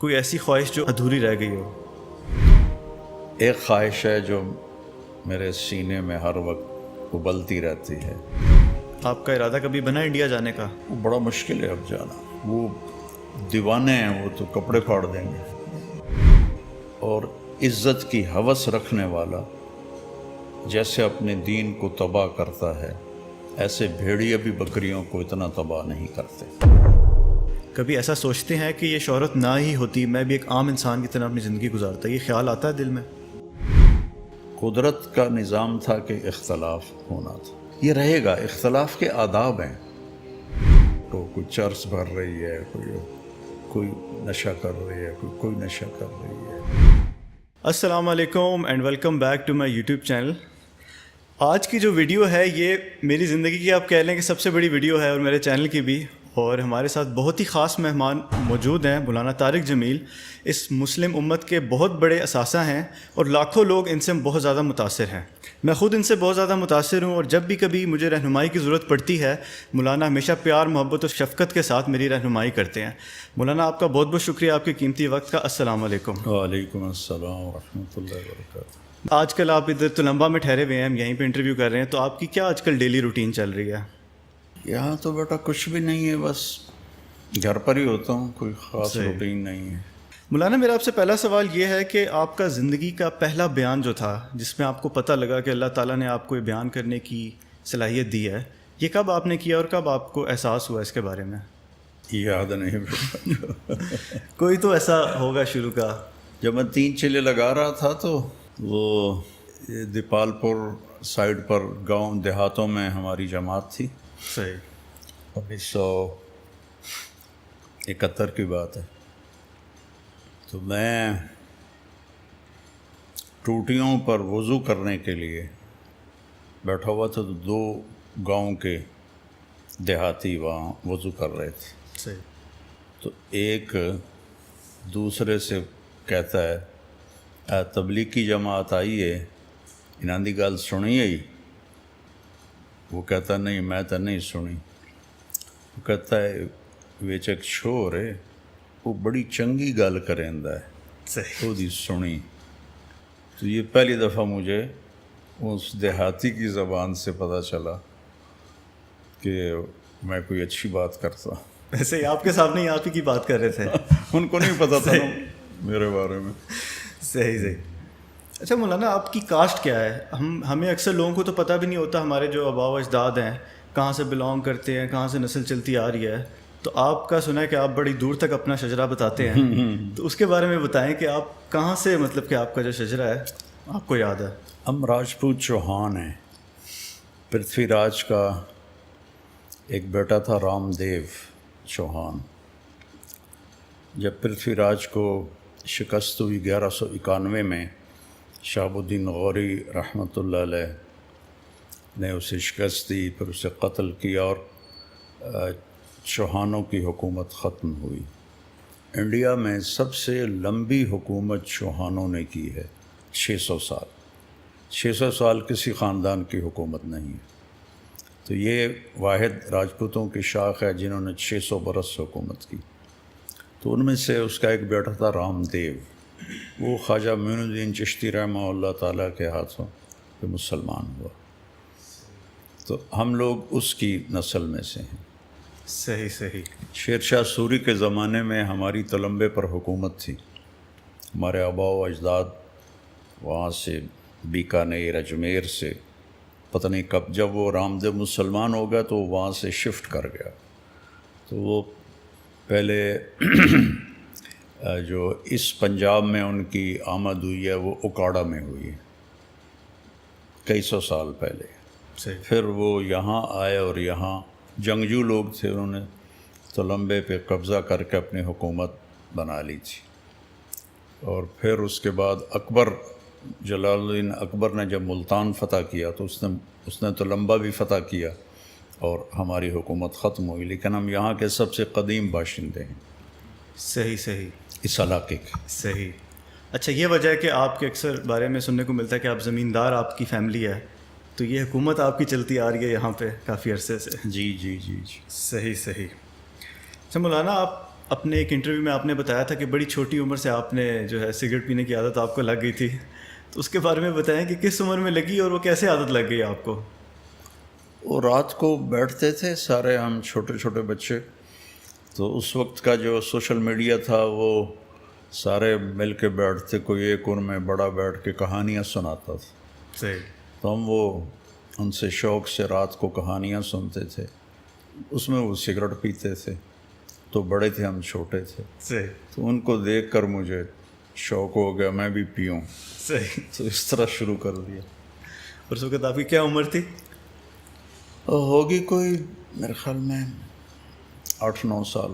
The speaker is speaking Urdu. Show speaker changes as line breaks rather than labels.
کوئی ایسی خواہش جو ادھوری رہ گئی ہو؟
ایک خواہش ہے جو میرے سینے میں ہر وقت ابلتی رہتی ہے.
آپ کا ارادہ کبھی بنا انڈیا جانے کا؟
وہ بڑا مشکل ہے اب جانا. وہ دیوانے ہیں، وہ تو کپڑے پھاڑ دیں گے. اور عزت کی ہوس رکھنے والا جیسے اپنے دین کو تباہ کرتا ہے، ایسے بھیڑیے بھی بکریوں کو اتنا تباہ نہیں کرتے.
کبھی ایسا سوچتے ہیں کہ یہ شہرت نہ ہی ہوتی میں بھی ایک عام انسان کی طرح اپنی زندگی گزارتا؟ یہ خیال آتا ہے دل میں؟
قدرت کا نظام تھا کہ اختلاف ہونا تھا، یہ رہے گا. اختلاف کے آداب ہیں. تو کوئی چرس بھر رہی ہے، کوئی نشہ کر رہی ہے، کوئی نشہ کر رہی ہے.
السلام علیکم and welcome back to my YouTube channel. آج کی جو ویڈیو ہے یہ میری زندگی کی آپ کہہ لیں کہ سب سے بڑی ویڈیو ہے، اور میرے چینل کی بھی. اور ہمارے ساتھ بہت ہی خاص مہمان موجود ہیں. مولانا طارق جمیل اس مسلم امت کے بہت بڑے اثاثہ ہیں، اور لاکھوں لوگ ان سے بہت زیادہ متاثر ہیں. میں خود ان سے بہت زیادہ متاثر ہوں، اور جب بھی کبھی مجھے رہنمائی کی ضرورت پڑتی ہے مولانا ہمیشہ پیار، محبت اور شفقت کے ساتھ میری رہنمائی کرتے ہیں. مولانا آپ کا بہت بہت شکریہ آپ کے قیمتی وقت کا. السلام علیکم.
وعلیکم السلام ورحمۃ اللہ وبرکاتہ.
آج کل آپ ادھر تلمبا میں ٹھہرے ہوئے ہیں، ہم یہیں پہ انٹرویو کر رہے ہیں، تو آپ کی کیا آج کل ڈیلی روٹین چل رہی ہے؟
یہاں تو بیٹا کچھ بھی نہیں ہے، بس گھر پر ہی ہوتا ہوں. کوئی خاص روٹین نہیں ہے.
مولانا میرا آپ سے پہلا سوال یہ ہے کہ آپ کا زندگی کا پہلا بیان جو تھا، جس میں آپ کو پتہ لگا کہ اللہ تعالیٰ نے آپ کو یہ بیان کرنے کی صلاحیت دی ہے، یہ کب آپ نے کیا اور کب آپ کو احساس ہوا اس کے بارے میں؟
یاد نہیں بیٹا.
کوئی تو ایسا ہوگا شروع کا.
جب میں 3 چلے لگا رہا تھا تو وہ دیپال پور سائڈ پر گاؤں دیہاتوں میں ہماری جماعت تھی.
صحیح.
1971 کی بات ہے. تو میں ٹوٹیوں پر وضو کرنے کے لیے بیٹھا ہوا تھا، تو 2 گاؤں کے دیہاتی وہاں وضو کر رہے تھے.
صحیح.
تو ایک دوسرے سے کہتا ہے، تبلیغ کی جماعت آئی ہے، انہاں دی گل سنی ہے؟ وہ کہتا نہیں میں تو نہیں سنی. وہ کہتا ہے ویچ ایک شور ہے، وہ بڑی چنگی گل کریندا ہے.
صحیح.
وہ دی سنی. تو یہ پہلی دفعہ مجھے اس دیہاتی کی زبان سے پتہ چلا کہ میں کوئی اچھی بات کرتا.
ویسے ہی آپ کے سامنے ہی آپ ہی کی بات کر رہے تھے.
ان کو نہیں پتہ تھا میرے بارے میں.
صحیح صحیح. اچھا مولانا آپ کی کاسٹ کیا ہے؟ ہمیں اکثر لوگوں کو تو پتہ بھی نہیں ہوتا ہمارے جو آباء و اجداد ہیں کہاں سے بلانگ کرتے ہیں، کہاں سے نسل چلتی آ رہی ہے. تو آپ کا سنا ہے کہ آپ بڑی دور تک اپنا شجرہ بتاتے ہیں، تو اس کے بارے میں بتائیں کہ آپ کہاں سے، مطلب کہ آپ کا جو شجرہ ہے آپ کو یاد ہے؟
ہم راجپوت چوہان ہیں. پرتھوی راج کا ایک بیٹا تھا رام دیو چوہان. جب پرتھوی راج کو شکست ہوئی 1191 میں، شہاب الدین غوری رحمۃ اللہ علیہ نے اسے شکست دی، پھر اسے قتل کیا اور چوہانوں کی حکومت ختم ہوئی. انڈیا میں سب سے لمبی حکومت چوہانوں نے کی ہے، 600 سال. 600 سال کسی خاندان کی حکومت نہیں ہے. تو یہ واحد راجپوتوں کی شاخ ہے جنہوں نے 600 برس حکومت کی. تو ان میں سے اس کا ایک بیٹا تھا رام دیو. وہ خواجہ معین الدین چشتی رحمہ اللہ تعالیٰ کے ہاتھوں پہ مسلمان ہوا. تو ہم لوگ اس کی نسل میں سے ہیں.
صحیح صحیح.
شیر شاہ سوری کے زمانے میں ہماری تلمبے پر حکومت تھی. ہمارے آباء و اجداد وہاں سے بیکانیر اجمیر سے، پتہ نہیں کب، جب وہ رام دیو مسلمان ہو گیا تو وہاں سے شفٹ کر گیا. تو وہ پہلے جو اس پنجاب میں ان کی آمد ہوئی ہے وہ اکاڑا میں ہوئی ہے کئی 100 سال پہلے. پھر وہ یہاں آئے اور یہاں جنگجو لوگ تھے، انہوں نے تلمبے پہ قبضہ کر کے اپنی حکومت بنا لی تھی. اور پھر اس کے بعد اکبر، جلال الدین اکبر نے جب ملتان فتح کیا تو اس نے تلمبا بھی فتح کیا اور ہماری حکومت ختم ہوئی. لیکن ہم یہاں کے سب سے قدیم باشندے ہیں.
صحیح صحیح.
اس علاقے کے.
صحیح. اچھا یہ وجہ ہے کہ آپ کے اکثر بارے میں سننے کو ملتا ہے کہ آپ زمیندار، آپ کی فیملی ہے، تو یہ حکومت آپ کی چلتی آ رہی ہے یہاں پہ کافی عرصے سے.
جی جی جی جی.
صحیح صحیح. اچھا مولانا آپ اپنے ایک انٹرویو میں آپ نے بتایا تھا کہ بڑی چھوٹی عمر سے آپ نے جو ہے سگریٹ پینے کی عادت آپ کو لگ گئی تھی، تو اس کے بارے میں بتائیں کہ کس عمر میں لگی اور وہ کیسے عادت لگ گئی آپ کو؟
وہ رات کو بیٹھتے تھے سارے ہم چھوٹے چھوٹے بچے، تو اس وقت کا جو سوشل میڈیا تھا وہ سارے مل کے بیٹھتے، کوئی ایک ان میں بڑا بیٹھ کے کہانیاں سناتا تھا،
صحیح.
تو ہم وہ ان سے شوق سے رات کو کہانیاں سنتے تھے، اس میں وہ سگریٹ پیتے تھے، تو بڑے تھے ہم چھوٹے تھے،
صحیح.
تو ان کو دیکھ کر مجھے شوق ہو گیا میں بھی پیوں،
صحیح.
تو اس طرح شروع کر دیا.
اور اس وقت آپ کی کیا عمر تھی؟
ہوگی کوئی میرے خیال میں 8-9 سال.